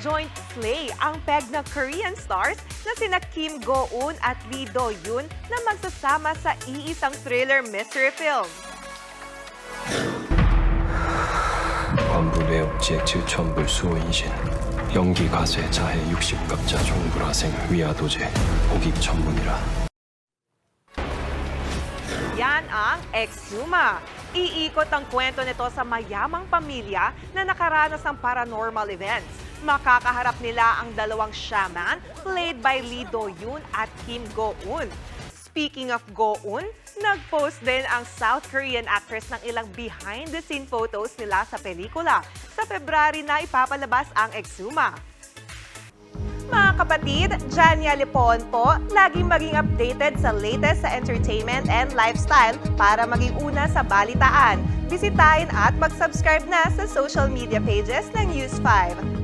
joint slay ang peg na Korean stars na sina Kim Go-eun at Lee Do-yoon na magsasama sa iisang thriller mystery film. 관부 매업지의 질천불 수호인신 연기 가세 자해 60갑자 종불화생 위아도제 복입 전문이라. Yan ang Exhuma. Iikot ang kwento nito sa mayamang pamilya na nakaranas ng paranormal events. Makakaharap nila ang dalawang shaman played by Lee Do-yoon at Kim Go-eun. Speaking of Go-eun, nag-post din ang South Korean actress ng ilang behind-the-scene photos nila sa pelikula. Sa February na ipapalabas ang Exhuma. Mga kapatid, Jania Lipon po, laging maging updated sa latest sa entertainment and lifestyle para maging una sa balitaan. Bisitahin at mag-subscribe na sa social media pages ng News 5.